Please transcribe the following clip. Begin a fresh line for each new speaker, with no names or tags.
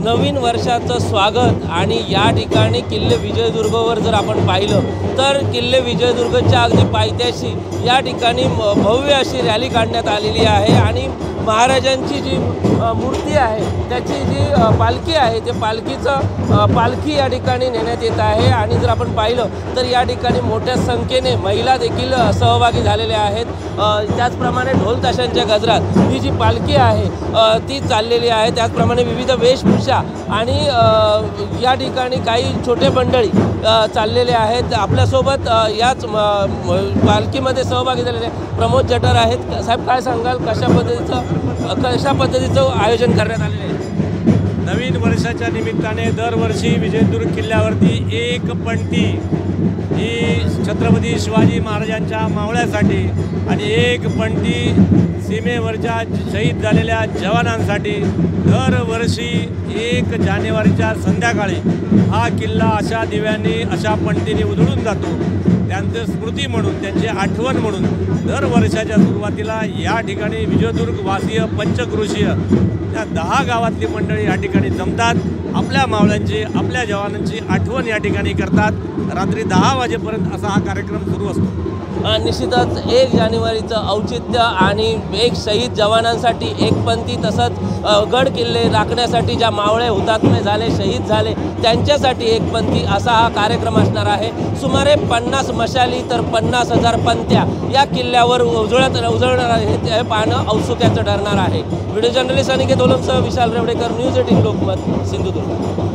नवीन वर्षाचं स्वागत आणि या ठिकाणी किल्ले विजयदुर्गवर जर आपण पाहिलं तर किल्ले विजयदुर्गच्या अगदी पायथ्याशी या ठिकाणी भव्य अशी रॅली काढण्यात आलेली आहे आणि महाराजांची जी मूर्ती आहे त्याची जी पालखी आहे ते पालखी या ठिकाणी नेण्यात येत आहे आणि जर आपण पाहिलं तर या ठिकाणी मोठ्या संख्येने महिला देखील सहभागी झालेल्या आहेत। त्याचप्रमाणे ढोल ताशांच्या गजरात ही जी पालखी आहे ती चाललेली आहे। त्याचप्रमाणे विविध वेशभूषा आणि या ठिकाणी काही छोटे मंडळी चाललेले आहेत। आपल्यासोबत याच पालखीमध्ये सहभागी झालेले प्रमोद जटर आहेत। साहेब काय सांगाल, कशा पद्धतीचं आयोजन करण्यात आलेलं आहे?
नवीन वर्षाच्या निमित्ताने दरवर्षी विजयदुर्ग किल्ल्यावरती एक पंक्ती ही छत्रपती शिवाजी महाराजांच्या मावळ्यासाठी आणि एक पंक्ती सीमेवरच्या शहीद झालेल्या जवानांसाठी दरवर्षी 1 जानेवारीच्या संध्याकाळी हा किल्ला अशा दिव्यांनी अशा पंक्तीने उजळून जातो। त्यांचं स्मृती म्हणून, त्यांची आठवण म्हणून दर वर्षाच्या सुरुवातीला या ठिकाणी विजयदुर्गवासीय पंचक्रोशीय त्या 10 गावातली मंडळी या ठिकाणी जमतात, आपल्या मावळ्यांची आपल्या जवानांची आठवण या ठिकाणी करतात। रात्री 10 वाजेपर्यंत असा हा कार्यक्रम सुरू असतो।
निश्चितच 1 जानेवारीचं औचित्य आणि एक शहीद जवानांसाठी एक पंथी, तसंच गड किल्ले राखण्यासाठी ज्या मावळे हुतात्मे झाले, शहीद झाले त्यांच्यासाठी एक पंथी असा हा कार्यक्रम असणार आहे। सुमारे 50 मशाली तर 50,000 पंथ्या या किल्ल्यावर उजळणार आहे, ते पाहणं औत्सुक्याचं ठरणार आहे। व्हिडिओ जर्नलिस्ट अनिकेत ओलमसह विशाल रेवडेकर, न्यूज 18 लोकमत, सिंधुदुर्ग।